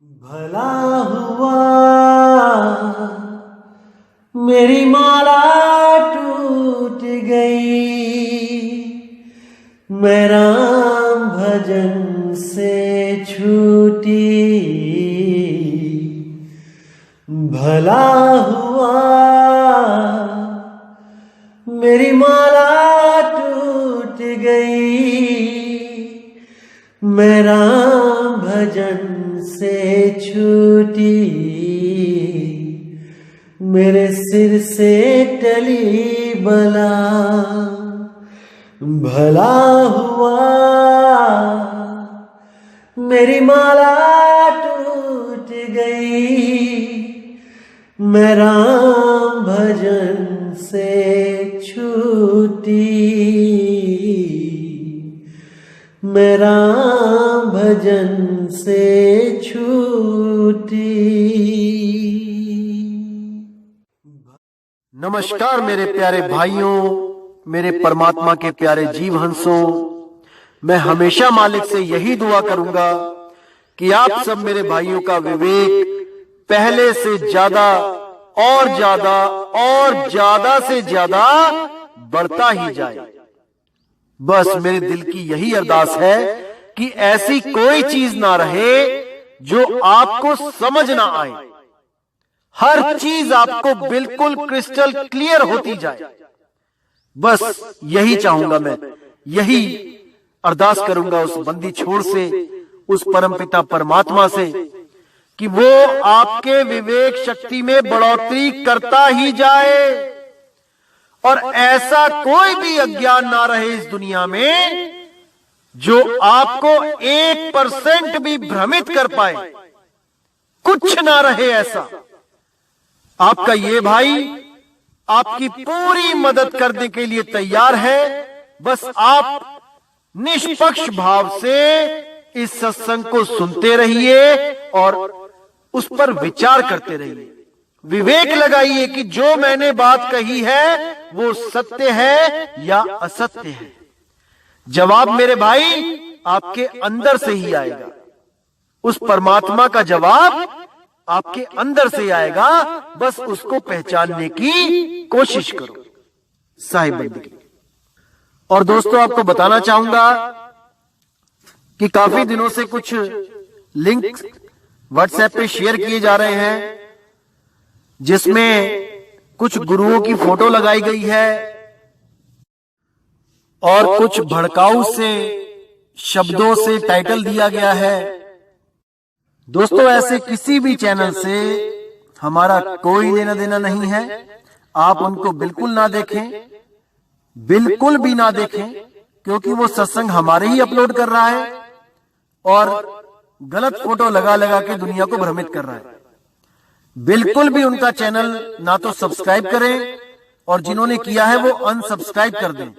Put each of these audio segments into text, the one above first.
भला हुआ मेरी माला टूट गई, मैं राम भजन से छूटी। भला हुआ मेरी माला टूट गई, मैं राम भजन से छूटी। मेरे सिर से टली बला, भला हुआ मेरी माला टूट गई, मैं राम भजन से छूटी। मैं राम भजन से छूटी। नमस्कार मेरे प्यारे भाइयों, मेरे परमात्मा के प्यारे जीव हंसों। मैं हमेशा मालिक से यही दुआ करूंगा कि आप सब मेरे भाइयों का विवेक पहले से ज्यादा और ज्यादा और ज्यादा से ज्यादा बढ़ता ही जाए। बस मेरे दिल की यही अरदास है कि ऐसी कोई चीज ना रहे जो आपको समझ ना आए। हर चीज आपको बिल्कुल क्रिस्टल क्लियर होती जाए। बस यही चाहूंगा मैं, यही अरदास करूंगा उस बंदी छोड़ से, उस परमपिता परमात्मा से कि वो आपके विवेक शक्ति में बढ़ोतरी करता ही जाए और ऐसा कोई भी अज्ञान ना रहे इस दुनिया में जो आपको 1% भी भ्रमित कर पाए। कुछ ना रहे ऐसा। आपका ये भाई आपकी पूरी मदद करने के लिए तैयार है। बस आप निष्पक्ष भाव से इस सत्संग को सुनते रहिए और उस पर विचार करते रहिए। विवेक लगाइए कि जो मैंने बात कही है वो सत्य है या असत्य है। जवाब मेरे भाई आपके अंदर से ही आएगा। उस परमात्मा का जवाब आपके अंदर से आएगा। बस उसको पहचानने की कोशिश करो। साहिब बंदगी। और दोस्तों, आपको बताना चाहूंगा कि काफी दिनों से कुछ लिंक व्हाट्सएप पे शेयर किए जा रहे हैं जिसमें कुछ गुरुओं की फोटो लगाई गई है और कुछ भड़काऊ से शब्दों से टाइटल दिया गया है। दोस्तों, ऐसे किसी भी चैनल से हमारा कोई लेना देना नहीं है। आप उनको बिल्कुल ना देखें, बिल्कुल भी ना देखें, क्योंकि वो सत्संग हमारे ही अपलोड कर रहा है और गलत फोटो लगा लगा के दुनिया को भ्रमित कर रहा है। बिल्कुल भी उनका चैनल ना तो सब्सक्राइब करें और जिन्होंने किया है वो अनसब्सक्राइब कर दें।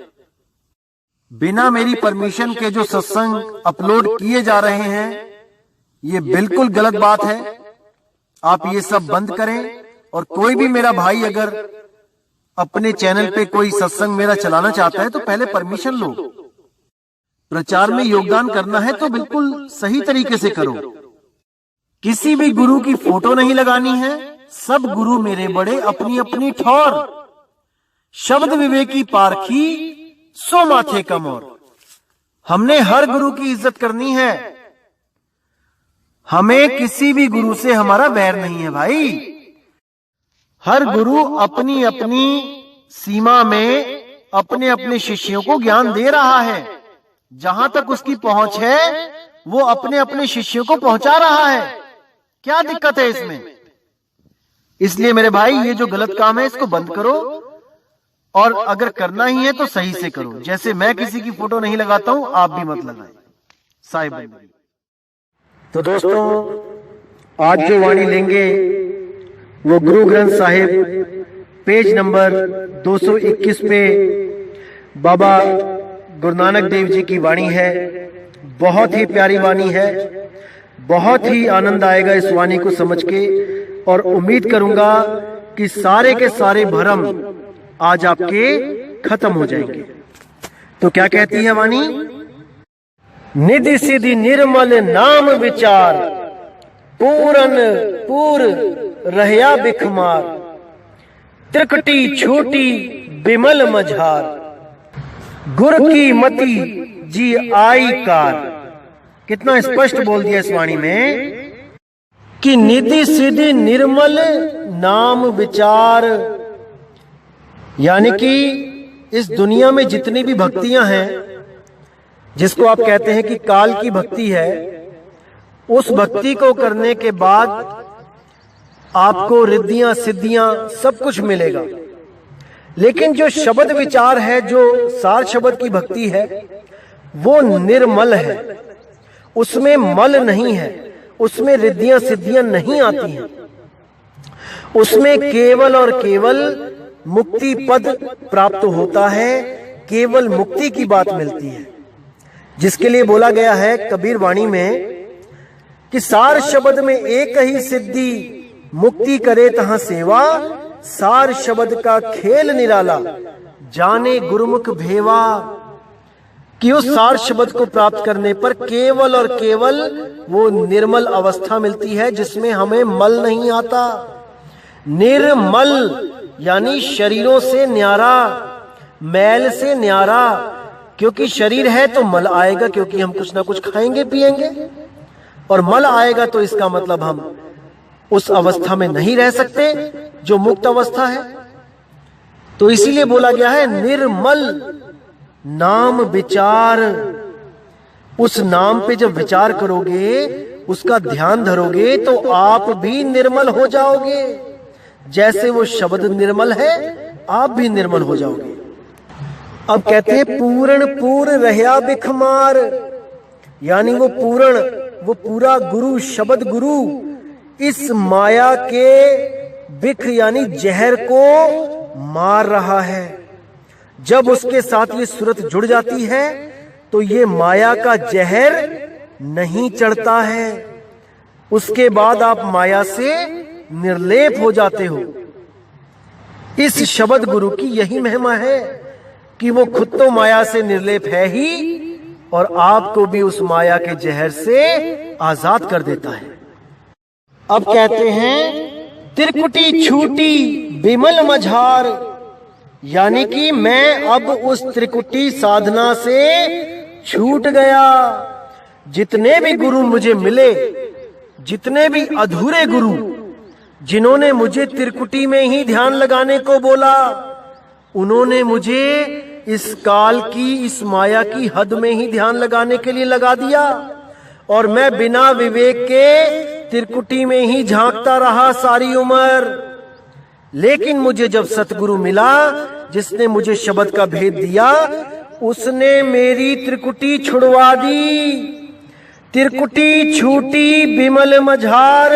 बिना मेरी परमिशन के जो सत्संग अपलोड किए जा रहे हैं ये बिल्कुल गलत बात है। आप ये सब बंद करें। और कोई भी मेरा भाई अगर अपने चैनल पे कोई सत्संग मेरा चलाना चाहता है तो पहले परमिशन लो। प्रचार में योगदान करना है तो बिल्कुल सही तरीके से करो। किसी भी गुरु की फोटो नहीं लगानी है। सब गुरु मेरे बड़े अपनी अपनी ठौर। शब्द विवेकी पारखी सो माथे कम और। हमने हर गुरु की इज्जत करनी है। हमें किसी भी गुरु से हमारा वैर नहीं है भाई। हर गुरु अपनी अपनी सीमा में अपने अपने शिष्यों को ज्ञान दे रहा है। जहां तक उसकी पहुंच है वो अपने अपने शिष्यों को पहुंचा रहा है। क्या दिक्कत है इसमें? इसलिए मेरे भाई ये जो गलत काम है इसको बंद करो और अगर करना ही है तो सही से करो। जैसे मैं किसी की फोटो नहीं लगाता हूं, आप भी मत लगाएं। साहिब। तो दोस्तों, आज जो वाणी लेंगे वो गुरु ग्रंथ साहिब पेज नंबर 221 पे बाबा गुरु नानक देव जी की वाणी है। बहुत ही प्यारी वाणी है। बहुत ही आनंद आएगा इस वाणी को समझ के और उम्मीद करूंगा कि सारे के सारे भरम आज आपके खत्म हो जाएंगे। तो क्या कहती है वाणी? निधि सिद्धि निर्मल नाम विचार, पूरन पूर रहया बिखमार, त्रिकुटी छोटी बिमल मझार, गुर की मति जी आई कार। कितना स्पष्ट बोल दिया इस वाणी में कि निधि सिद्धि निर्मल नाम विचार, यानी कि इस दुनिया में जितनी भी भक्तियां हैं, जिसको आप कहते हैं कि काल की भक्ति है, उस भक्ति को करने के बाद आपको रिद्धियां सिद्धियां सब कुछ मिलेगा। लेकिन जो शब्द विचार है, जो सार शब्द की भक्ति है, वो निर्मल है, उसमें मल नहीं है, उसमें रिद्धियां सिद्धियां नहीं आती हैं, उसमें केवल और केवल मुक्ति पद प्राप्त होता है, केवल मुक्ति की बात मिलती है। जिसके लिए बोला गया है कबीर वाणी में कि सार शब्द में एक ही सिद्धि, मुक्ति करे तहां सेवा, सार शब्द का खेल निराला, जाने गुरुमुख भेवा। कि उस सार शब्द को प्राप्त करने पर केवल और केवल वो निर्मल अवस्था मिलती है, जिसमें हमें मल नहीं आता। निर्मल यानी शरीरों से न्यारा, मैल से न्यारा। क्योंकि शरीर है तो मल आएगा, क्योंकि हम कुछ ना कुछ खाएंगे पिएंगे, और मल आएगा तो इसका मतलब हम उस अवस्था में नहीं रह सकते जो मुक्त अवस्था है। तो इसीलिए बोला गया है निर्मल नाम विचार। उस नाम पे जब विचार करोगे, उसका ध्यान धरोगे, तो आप भी निर्मल हो जाओगे। जैसे वो शब्द निर्मल है, आप भी निर्मल हो जाओगे। अब कहते हैं पूर्ण पूर रहया बिखमार, यानी वो पूर्ण, वो पूरा गुरु, शब्द गुरु इस माया के बिख यानी जहर को मार रहा है। जब उसके साथ ये सूरत जुड़ जाती है तो ये माया का जहर नहीं चढ़ता है, उसके बाद आप माया से निर्लेप हो जाते हो। इस शब्द गुरु की यही महिमा है कि वो खुद तो माया से निर्लेप है ही, और आपको भी उस माया के जहर से आजाद कर देता है। अब कहते हैं त्रिकुटी छूटी बिमल मझार, यानी कि मैं अब उस त्रिकुटी साधना से छूट गया। जितने भी गुरु मुझे मिले, जितने भी अधूरे गुरु जिन्होंने मुझे त्रिकुटी में ही ध्यान लगाने को बोला, उन्होंने मुझे इस काल की, इस माया की हद में ही ध्यान लगाने के लिए लगा दिया, और मैं बिना विवेक के त्रिकुटी में ही झांकता रहा सारी उम्र। लेकिन मुझे जब सतगुरु मिला, जिसने मुझे शब्द का भेद दिया, उसने मेरी त्रिकुटी छुड़वा दी। त्रिकुटी छूटी बिमल मझार,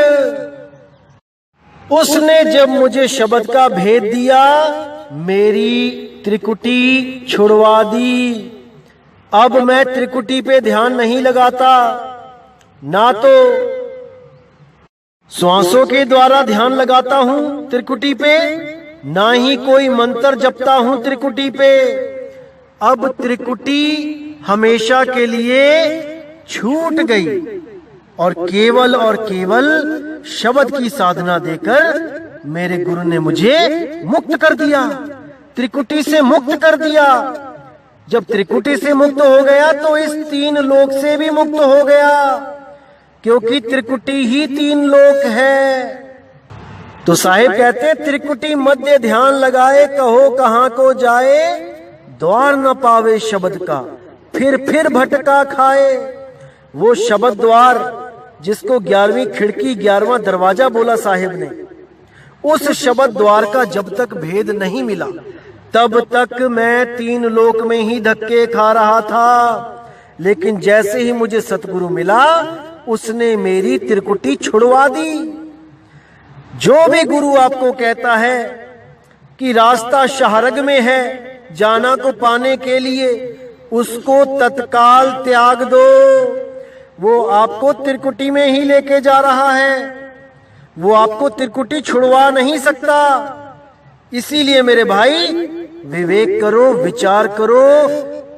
उसने जब मुझे शब्द का भेद दिया, मेरी त्रिकुटी छुड़वा दी। अब मैं त्रिकुटी पे ध्यान नहीं लगाता, ना तो श्वासों के द्वारा ध्यान लगाता हूं त्रिकुटी पे, ना ही कोई मंत्र जपता हूं त्रिकुटी पे। अब त्रिकुटी हमेशा के लिए छूट गई, और केवल शब्द की साधना देकर मेरे गुरु ने मुझे मुक्त कर दिया, त्रिकुटी से मुक्त कर दिया। जब त्रिकुटी से मुक्त हो गया तो इस तीन लोक से भी मुक्त हो गया, क्योंकि त्रिकुटी ही तीन लोक है। तो साहिब कहते हैं त्रिकुटी मध्य ध्यान लगाए, कहो कहां को जाए, द्वार न पावे शब्द का, फिर भटका खाए। वो शब्द द्वार जिसको 11वीं खिड़की 11वां दरवाजा बोला साहिब ने, उस शब्द द्वार का जब तक भेद नहीं मिला, तब तक मैं तीन लोक में ही धक्के खा रहा था। लेकिन जैसे ही मुझे सतगुरु मिला, उसने मेरी त्रिकुटी छुड़वा दी। जो भी गुरु आपको कहता है कि रास्ता शाहरग में है जाना को पाने के लिए, उसको तत्काल त्याग दो। वो आपको त्रिकुटी में ही लेके जा रहा है, वो आपको त्रिकुटी छुड़वा नहीं सकता। इसीलिए मेरे भाई, विवेक करो, विचार करो,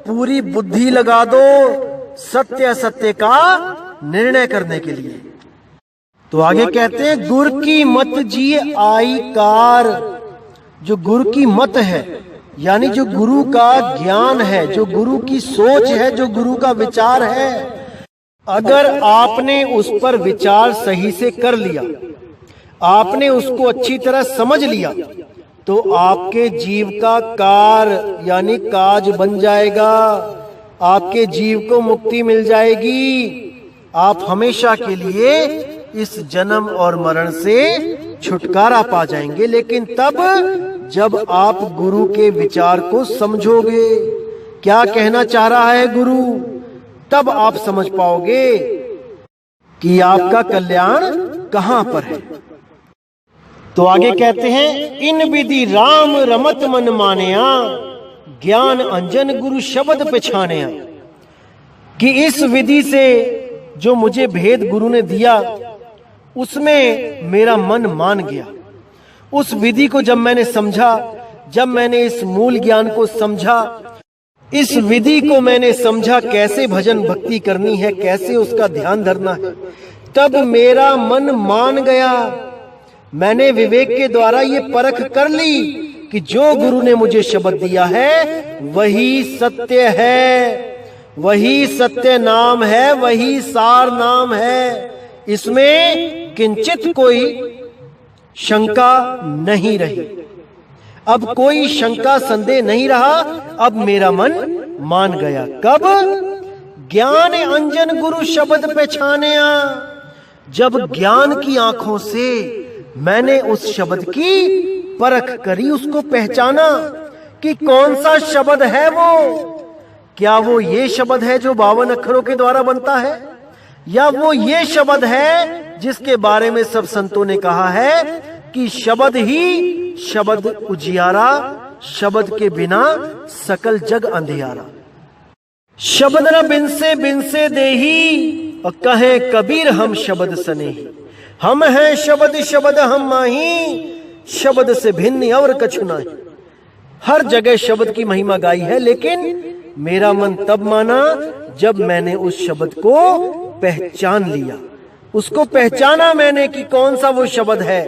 पूरी बुद्धि लगा दो सत्य असत्य का निर्णय करने के लिए। तो आगे कहते हैं गुर की मत जी आई कार। जो गुरु की मत है यानी जो गुरु का ज्ञान है, जो गुरु की सोच है, जो गुरु का विचार है, अगर आपने उस पर विचार सही से कर लिया, आपने उसको अच्छी तरह समझ लिया, तो आपके जीव का कार यानी काज बन जाएगा, आपके जीव को मुक्ति मिल जाएगी। आप हमेशा के लिए इस जन्म और मरण से छुटकारा पा जाएंगे, लेकिन तब जब आप गुरु के विचार को समझोगे, क्या कहना चाह रहा है गुरु, तब आप समझ पाओगे कि आपका कल्याण कहां पर है। तो आगे कहते हैं इन विधि राम रमत मन मानया, ज्ञान अंजन गुरु शब्द पछानया। कि इस विधि से जो मुझे भेद गुरु ने दिया उसमें मेरा मन मान गया। उस विधि को जब मैंने समझा, जब मैंने इस मूल ज्ञान को समझा, इस विधि को मैंने समझा कैसे भजन भक्ति करनी है, कैसे उसका ध्यान धरना है, तब मेरा मन मान गया। मैंने विवेक के द्वारा ये परख कर ली कि जो गुरु ने मुझे शब्द दिया है वही सत्य है, वही सत्य नाम है, वही सार नाम है। इसमें किंचित कोई शंका नहीं रही। अब कोई शंका संदेह नहीं रहा। अब मेरा मन मान गया। कब? ज्ञान अंजन गुरु शब्द पहचानया। जब ज्ञान की आंखों से मैंने उस शब्द की परख करी, उसको पहचाना कि कौन सा शब्द है वो। क्या वो ये शब्द है जो 52 अक्षरों के द्वारा बनता है, या वो ये शब्द है जिसके बारे में सब संतों ने कहा है कि शब्द ही शब्द उजियारा, शब्द के बिना सकल जग अंधियारा। शब्द न बिनसे देही, और कहे कबीर हम शब्द सनेही। हम हैं शब्द शब्द हम माही, शब्द से भिन्न और कछु नहीं। हर जगह शब्द की महिमा गाई है, लेकिन मेरा मन तब माना जब मैंने उस शब्द को पहचान लिया। उसको पहचाना मैंने कि कौन सा वो शब्द है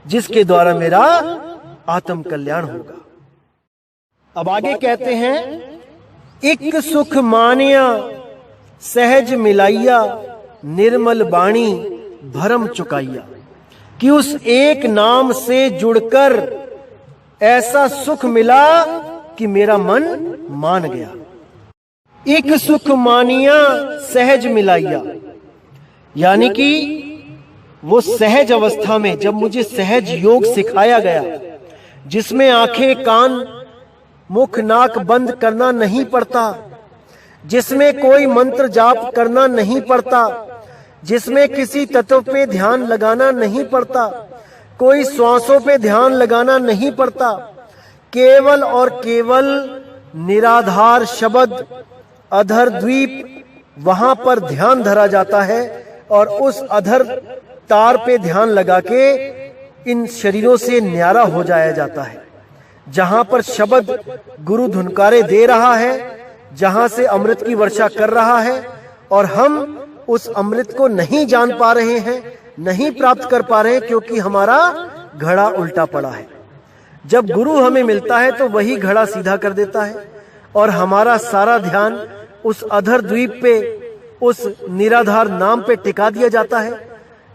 जिसके द्वारा मेरा आत्म कल्याण होगा। अब आगे कहते हैं एक सुख मानिया सहज मिलाइया, निर्मल बाणी भरम चुकाइया। कि उस एक नाम से जुड़कर ऐसा सुख मिला कि मेरा मन मान गया। एक सुख मानिया सहज मिलाइया, यानी कि वो सहज अवस्था में जब मुझे सहज योग सिखाया गया, जिसमें आंखें कान मुख नाक बंद करना नहीं पड़ता, जिसमें कोई मंत्र जाप करना नहीं पड़ता, जिसमें किसी तत्व पे ध्यान लगाना नहीं पड़ता, कोई श्वासों पे ध्यान लगाना नहीं पड़ता, केवल और केवल निराधार शब्द अधर द्वीप वहां पर ध्यान धरा जाता है, और उस अधर तार पे ध्यान लगा के इन शरीरों से न्यारा हो जाया जाता है। जहां पर शब्द गुरु धुनकारे दे रहा है, जहां से अमृत की वर्षा कर रहा है, और हम उस अमृत को नहीं जान पा रहे हैं, नहीं प्राप्त कर पा रहे हैं, क्योंकि हमारा घड़ा उल्टा पड़ा है। जब गुरु हमें मिलता है तो वही घड़ा सीधा कर देता है, और हमारा सारा ध्यान उस अधर द्वीप पे, उस निराधार नाम पे टिका दिया जाता है,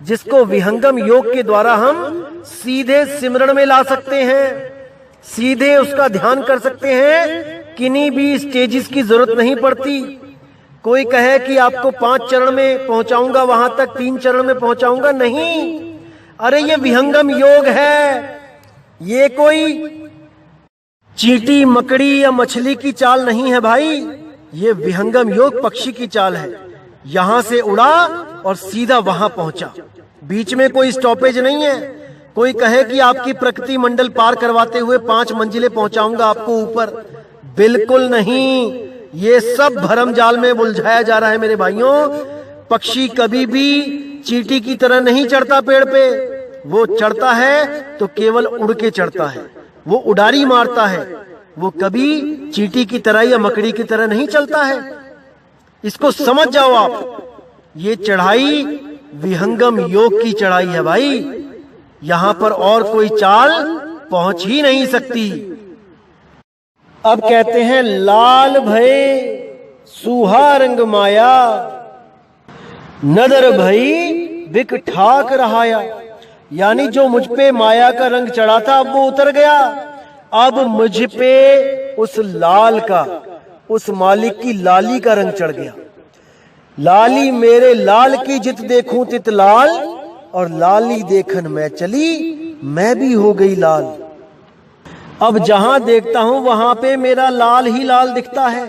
जिसको विहंगम योग के द्वारा हम सीधे सिमरण में ला सकते हैं, सीधे उसका ध्यान कर सकते हैं। किन्हीं भी स्टेजेस की जरूरत नहीं पड़ती। कोई कहे कि आपको 5 चरण में पहुंचाऊंगा, वहां तक 3 चरण में पहुंचाऊंगा, नहीं। अरे ये विहंगम योग है, ये कोई चींटी मकड़ी या मछली की चाल नहीं है भाई। ये विहंगम योग पक्षी की चाल है। यहां से उड़ा और सीधा वहां पहुंचा, बीच में कोई स्टॉपेज नहीं है। कोई कहे कि आपकी प्रकृति मंडल पार करवाते हुए 5 मंजिलें पहुंचाऊंगा आपको ऊपर, बिल्कुल नहीं। ये सब भरम जाल में उलझाया जा रहा है मेरे भाइयों। पक्षी कभी भी चींटी की तरह नहीं चढ़ता पेड़ पे। वो चढ़ता है तो केवल उड़ के चढ़ता है, वो उड़ारी मारता है, वो कभी चींटी की तरह या मकड़ी की तरह नहीं चलता है। इसको समझ जाओ आप। ये चढ़ाई विहंगम योग की चढ़ाई है भाई। यहां पर और कोई चाल पहुंच ही नहीं सकती। अब कहते हैं लाल भय सुहा रंग माया, नदर भई बिक ठाक रहाया। यानी जो मुझ पे माया का रंग चढ़ा था अब वो उतर गया। अब मुझ पे उस लाल का, उस मालिक की लाली का रंग चढ़ गया। लाली मेरे लाल की जित देखूं तित लाल, और लाली देखन मैं चली मैं भी हो गई लाल। अब जहां देखता हूं वहां पे मेरा लाल ही लाल दिखता है,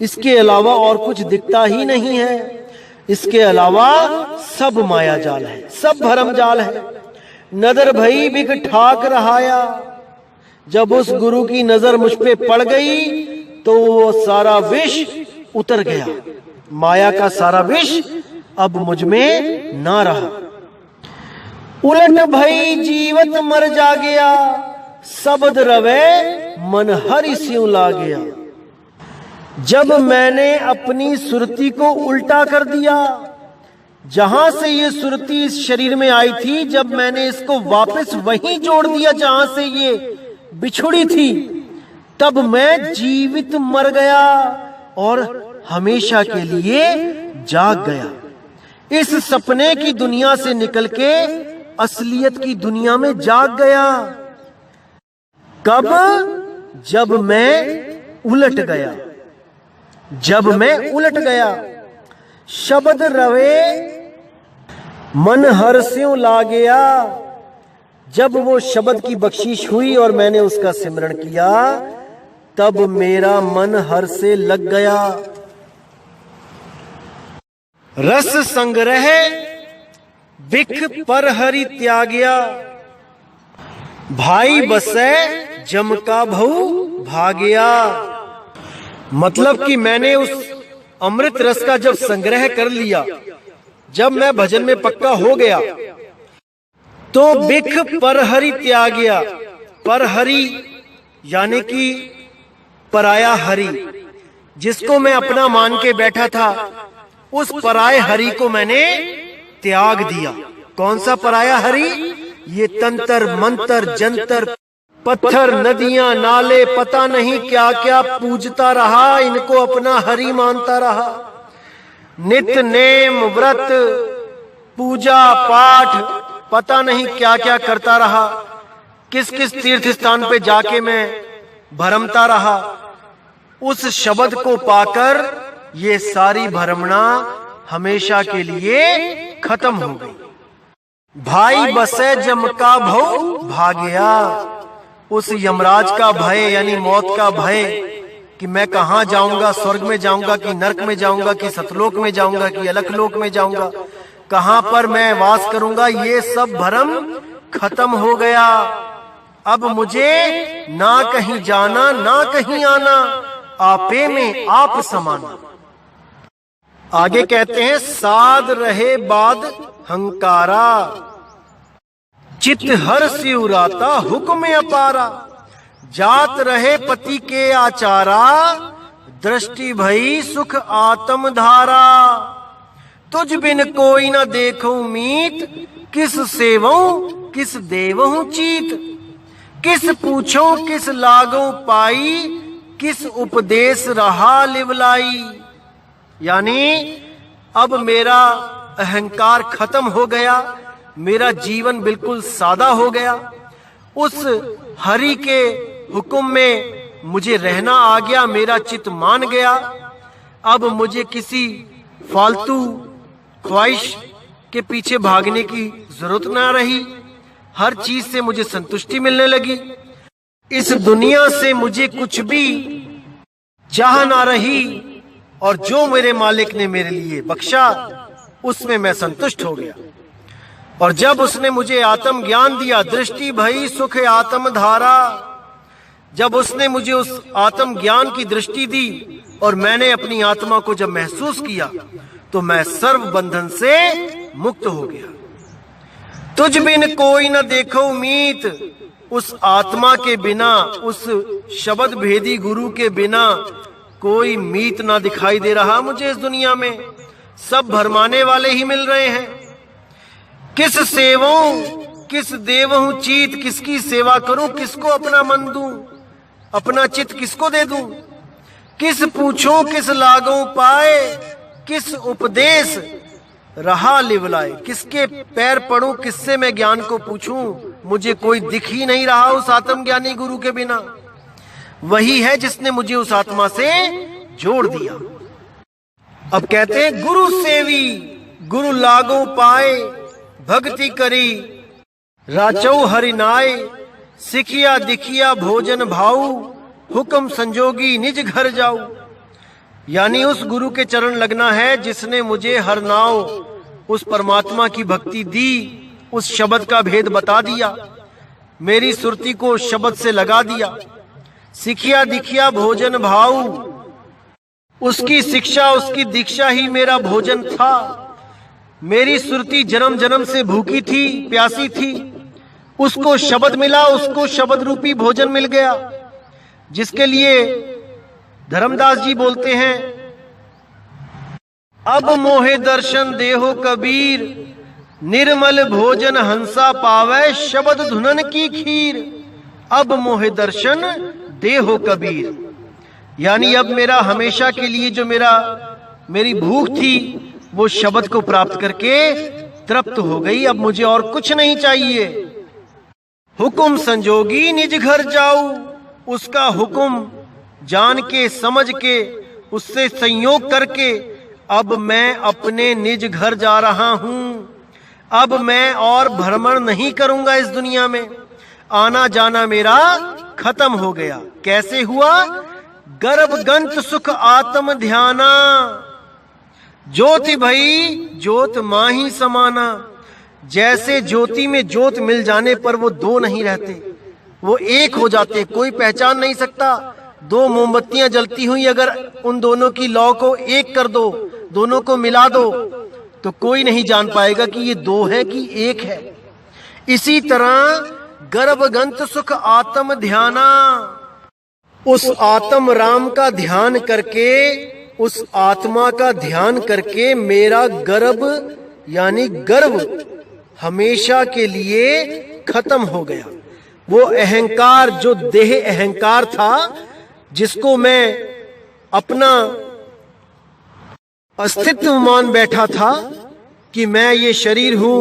इसके अलावा और कुछ दिखता ही नहीं है। इसके अलावा सब माया जाल है, सब भरम जाल है। नजर भई बिक ठाक रहाया, जब उस गुरु की नजर मुझ पे पड़ गई तो वो सारा विष उतर गया। माया का सारा विष अब मुझ में ना रहा। उलट भई जीवत मर जा गया, शब्द रवे मन हरि स्यों ला गया। जब मैंने अपनी सुरती को उल्टा कर दिया, जहां से ये सुरती इस शरीर में आई थी, जब मैंने इसको वापस वहीं जोड़ दिया जहां से ये बिछुड़ी थी, तब मैं जीवित मर गया और हमेशा के लिए जाग गया। इस सपने की दुनिया से निकल के असलियत की दुनिया में जाग गया। कब? जब मैं उलट गया, जब मैं उलट गया। शब्द रवे मन हर स्यों ला गया, जब वो शब्द की बख्शिश हुई और मैंने उसका सिमरण किया, तब मेरा मन हर से लग गया। रस संग्रह बिख पर हरि त्यागया, भाई बसे जम का भऊ भागया। मतलब कि मैंने उस अमृत रस का जब संग्रह कर लिया, जब मैं भजन में पक्का हो गया, तो बिख पर हरि त्यागया। पर हरि यानी कि पराया हरि, जिसको मैं अपना मान के बैठा था, उस पराये हरि को मैंने त्याग दिया। कौन सा पराया हरि? ये तंत्र मंत्र जंतर पत्थर नदियां नाले पता नहीं क्या क्या पूजता रहा, इनको अपना हरि मानता रहा। नित्य नेम व्रत पूजा पाठ पता नहीं क्या क्या करता रहा, किस किस तीर्थ स्थान पे जाके मैं भरमता रहा। उस शब्द को पाकर ये सारी भरमना हमेशा के लिए खत्म हो गई। भाई बसे जम का भव भागया। उस यमराज का भय यानी मौत का भय कि मैं कहां जाऊंगा, स्वर्ग में जाऊंगा कि नरक में जाऊंगा कि सतलोक में जाऊंगा कि अलखलोक में जाऊंगा, कहां पर मैं वास करूंगा, ये सब भरम खत्म हो गया। अब मुझे ना कहीं जाना ना कहीं आना, आपे में आप समाना। आगे कहते हैं साध रहे बाद हंकारा, चित हर सिउराता हुक्म अपारा। जात रहे पति के आचारा, दृष्टि भई सुख आत्म धारा। तुझ बिन कोई न देखूं मीत, किस सेवऊं किस देवहूं चीत। किस पूछो किस लागो पाई, किस उपदेश रहा लिवलाई। यानी अब मेरा अहंकार खत्म हो गया, मेरा जीवन बिल्कुल सादा हो गया। उस हरि के हुक्म में मुझे रहना आ गया, मेरा चित्त मान गया। अब मुझे किसी फालतू ख्वाहिश के पीछे भागने की जरूरत ना रही। हर चीज से मुझे संतुष्टि मिलने लगी। इस दुनिया से मुझे कुछ भी चाह ना रही, और जो मेरे मालिक ने मेरे लिए बख्शा उसमें मैं संतुष्ट हो गया। और जब उसने मुझे आत्म ज्ञान दिया, दृष्टि भई सुख आत्म धारा, जब उसने मुझे उस आत्म ज्ञान की दृष्टि दी और मैंने अपनी आत्मा को जब महसूस किया, तो मैं सर्व बंधन से मुक्त हो गया। तुझ बिन कोई न देखो मीत, उस आत्मा के बिना, उस शब्द भेदी गुरु के बिना कोई मीत ना दिखाई दे रहा मुझे इस दुनिया में। सब भरमाने वाले ही मिल रहे हैं। किस सेवों किस देवहूं चीत, किसकी सेवा करूं, किसको अपना मन दूं, अपना चित किसको दे दूं। किस पूछूं किस लागूं पाए, किस उपदेश रहा लिवलाए। किसके पैर पड़ूं, किससे मैं ज्ञान को पूछूं, मुझे कोई दिख ही नहीं रहा उस आत्मज्ञानी गुरु के बिना। वही है जिसने मुझे उस आत्मा से जोड़ दिया। अब कहते हैं गुरु सेवी गुरु लागो पाए, भक्ति करी राचौ हरिनाय। सिखिया दिखिया भोजन भाऊ, हुक्म संजोगी निज घर जाऊ। यानी उस गुरु के चरण लगना है जिसने मुझे हर नाव उस परमात्मा की भक्ति दी, उस शब्द का भेद बता दिया, मेरी सुरती को शब्द से लगा दिया। सिखिया दिखिया भोजन भाऊ, उसकी शिक्षा उसकी दीक्षा ही मेरा भोजन था। मेरी सुरती जन्म जन्म से भूखी थी, प्यासी थी, उसको शब्द मिला, उसको शब्द रूपी भोजन मिल गया। जिसके लिए धर्मदास जी बोलते हैं, अब मोहे दर्शन देहो कबीर, निर्मल भोजन हंसा पावे, शब्द धुनन की खीर। अब मोहे दर्शन देहो कबीर, यानी अब मेरा हमेशा के लिए जो मेरी भूख थी वो शब्द को प्राप्त करके तृप्त हो गई। अब मुझे और कुछ नहीं चाहिए। हुक्म संजोगी निज घर जाऊं, उसका हुक्म जान के समझ के उससे संयोग करके अब मैं अपने निज घर जा रहा हूं। अब मैं और भ्रमण नहीं करूंगा इस दुनिया में। आना जाना मेरा खत्म हो गया। कैसे हुआ? गर्भ गंत सुख आत्म ध्याना, ज्योति भई ज्योत माही समाना। जैसे ज्योति में ज्योत मिल जाने पर वो दो नहीं रहते, वो एक हो जाते, कोई पहचान नहीं सकता। दो मोमबत्तियां जलती हुई अगर उन दोनों की लौ को एक कर दो, दोनों को मिला दो, तो कोई नहीं जान पाएगा कि ये दो है कि एक है। इसी तरह गर्भगंत सुख आत्म ध्याना, उस आत्म राम का ध्यान करके, उस आत्मा का ध्यान करके मेरा गर्भ यानी गर्व हमेशा के लिए खत्म हो गया। वो अहंकार जो देह अहंकार था, जिसको मैं अपना अस्तित्व मान बैठा था कि मैं ये शरीर हूं,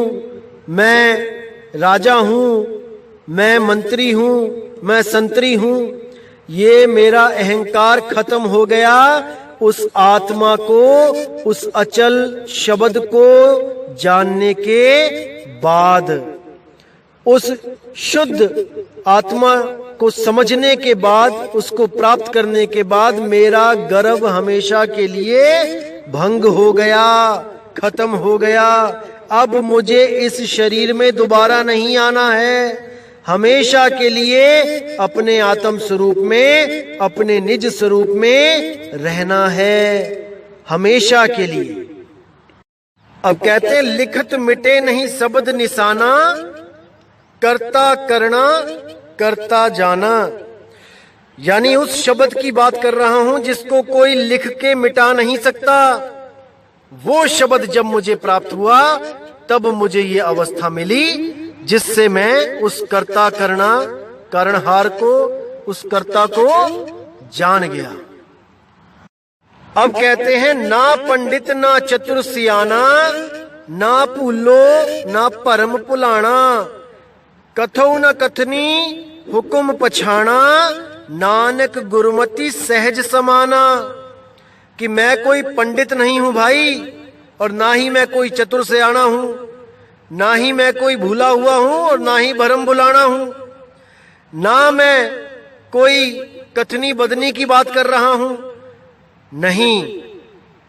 मैं राजा हूं, मैं मंत्री हूं, मैं संतरी हूं, ये मेरा अहंकार खत्म हो गया। उस आत्मा को, उस अचल शब्द को जानने के बाद, उस शुद्ध आत्मा को समझने के बाद, उसको प्राप्त करने के बाद मेरा गर्व हमेशा के लिए भंग हो गया, खत्म हो गया। अब मुझे इस शरीर में दोबारा नहीं आना है। हमेशा के लिए अपने आत्म स्वरूप में, अपने निज स्वरूप में रहना है, हमेशा के लिए। अब कहते हैं लिखत मिटे नहीं शब्द निशाना, करता करना करता जाना। यानी उस शब्द की बात कर रहा हूं जिसको कोई लिख के मिटा नहीं सकता। वो शब्द जब मुझे प्राप्त हुआ तब मुझे ये अवस्था मिली जिससे मैं उस कर्ता करना, कारणहार को, उस कर्ता को जान गया। अब कहते हैं ना पंडित ना चतुर सियाना, ना भूलो ना परम भुलाना। कथो न कथनी हुक्म पछाना, नानक गुरुमति सहज समाना। कि मैं कोई पंडित नहीं हूं भाई, और ना ही मैं कोई चतुर सियाना हूं, ना ही मैं कोई भूला हुआ हूं, और ना ही भरम बुलाना हूं, ना मैं कोई कथनी बदनी की बात कर रहा हूं। नहीं,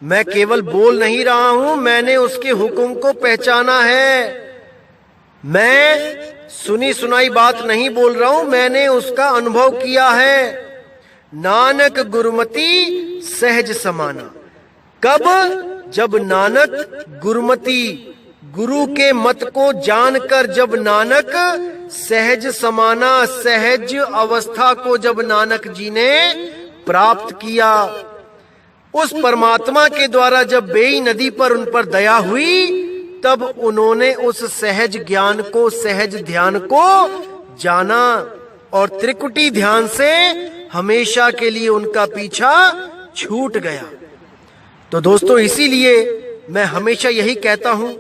मैं केवल बोल नहीं रहा हूं, मैंने उसके हुक्म को पहचाना है। मैं सुनी सुनाई बात नहीं बोल रहा हूं, मैंने उसका अनुभव किया है। नानक गुरुमति सहज समाना। कब? जब नानक गुरुमति, गुरु के मत को जानकर जब नानक सहज समाना, सहज अवस्था को जब नानक जी ने प्राप्त किया, उस परमात्मा के द्वारा जब बेई नदी पर उन पर दया हुई, तब उन्होंने उस सहज ज्ञान को, सहज ध्यान को जाना और त्रिकुटी ध्यान से हमेशा के लिए उनका पीछा छूट गया। तो दोस्तों, इसीलिए मैं हमेशा यही कहता हूं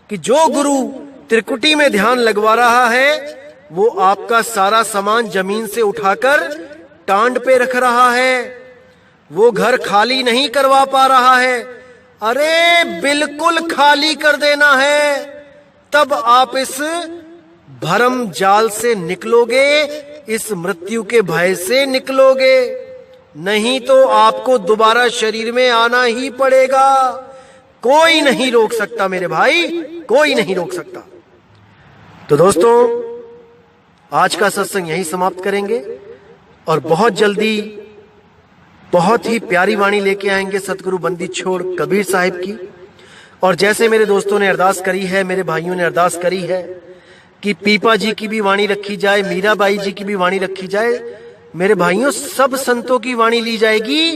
कि जो गुरु त्रिकुटी में ध्यान लगवा रहा है, वो आपका सारा सामान जमीन से उठाकर टांड पे रख रहा है, वो घर खाली नहीं करवा पा रहा है। अरे बिल्कुल खाली कर देना है, तब आप इस भरम जाल से निकलोगे, इस मृत्यु के भय से निकलोगे, नहीं तो आपको दोबारा शरीर में आना ही पड़ेगा। कोई नहीं रोक सकता मेरे भाई, कोई नहीं रोक सकता। तो दोस्तों, आज का सत्संग यहीं समाप्त करेंगे और बहुत जल्दी बहुत ही प्यारी वाणी लेके आएंगे सतगुरु बंदी छोड़ कबीर साहिब की। और जैसे मेरे दोस्तों ने अरदास करी है, मेरे भाइयों ने अरदास करी है कि पीपा जी की भी वाणी रखी जाए, मीराबाई जी की भी वाणी रखी जाए, मेरे भाइयों सब संतों की वाणी ली जाएगी,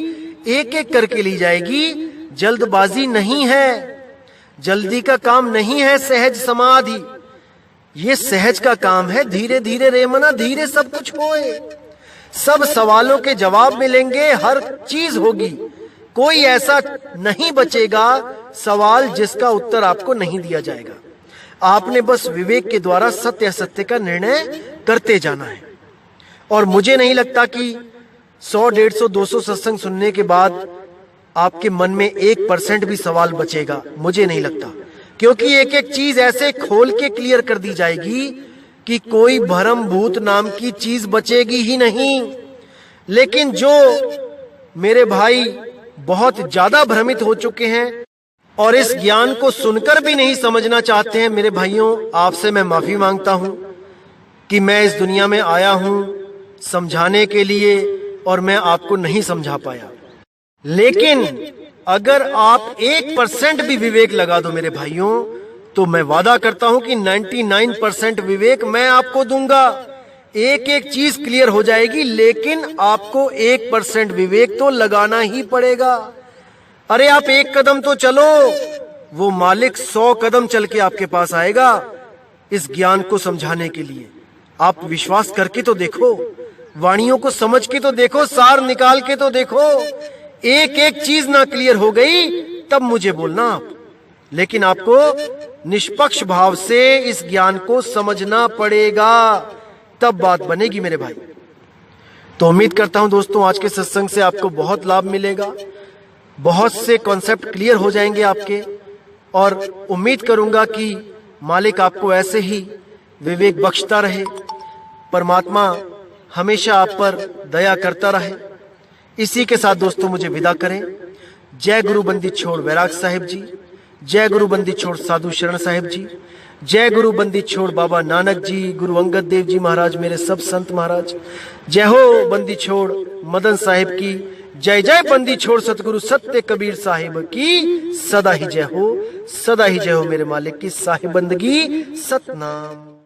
एक एक करके ली जाएगी। जल्दबाजी नहीं है, जल्दी का काम नहीं है सहज समाधि, ये सहज का काम है। धीरे धीरे रे मना, धीरे सब कुछ होए, सब सवालों के जवाब मिलेंगे, हर चीज होगी, कोई ऐसा नहीं बचेगा सवाल जिसका उत्तर आपको नहीं दिया जाएगा। आपने बस विवेक के द्वारा सत्य असत्य का निर्णय करते जाना है। और मुझे नहीं लगता कि 100, 150, 200 सत्संग सुनने के बाद आपके मन में 1% भी सवाल बचेगा, मुझे नहीं लगता, क्योंकि एक एक चीज ऐसे खोल के क्लियर कर दी जाएगी कि कोई भरम भूत नाम की चीज बचेगी ही नहीं। लेकिन जो मेरे भाई बहुत ज्यादा भ्रमित हो चुके हैं और इस ज्ञान को सुनकर भी नहीं समझना चाहते हैं, मेरे भाइयों, आपसे मैं माफी मांगता हूं कि मैं इस दुनिया में आया हूं समझाने के लिए और मैं आपको नहीं समझा पाया। लेकिन अगर आप 1% भी विवेक लगा दो मेरे भाइयों, तो मैं वादा करता हूं कि 99% विवेक मैं आपको दूंगा। एक एक चीज क्लियर हो जाएगी, लेकिन आपको 1% विवेक तो लगाना ही पड़ेगा। अरे आप 1 कदम तो चलो, वो मालिक 100 कदम चल के आपके पास आएगा इस ज्ञान को समझाने के लिए। आप विश्वास करके तो देखो, वाणियों को समझ के तो देखो, सार निकाल के तो देखो। एक एक चीज ना क्लियर हो गई तब मुझे बोलना आप, लेकिन आपको निष्पक्ष भाव से इस ज्ञान को समझना पड़ेगा, तब बात बनेगी मेरे भाई। तो उम्मीद करता हूं दोस्तों, आज के सत्संग से आपको बहुत लाभ मिलेगा, बहुत से कॉन्सेप्ट क्लियर हो जाएंगे आपके, और उम्मीद करूंगा कि मालिक आपको ऐसे ही विवेक बख्शता रहे, परमात्मा हमेशा आप पर दया करता रहे। इसी के साथ दोस्तों मुझे विदा करें। जय गुरु बंदी छोड़ वैराग साहिब जी, जय गुरु बंदी छोड़ साधु शरण साहिब जी, जय गुरु बंदी छोड़ बाबा नानक जी, गुरु अंगद देव जी महाराज, मेरे सब संत महाराज। जय हो बंदी छोड़ मदन साहिब की, जय जय बंदी छोड़ सतगुरु सत्य कबीर साहिब की, सदा ही जय हो, सदा ही जय हो मेरे मालिक की साहिब बंदगी सतनाम।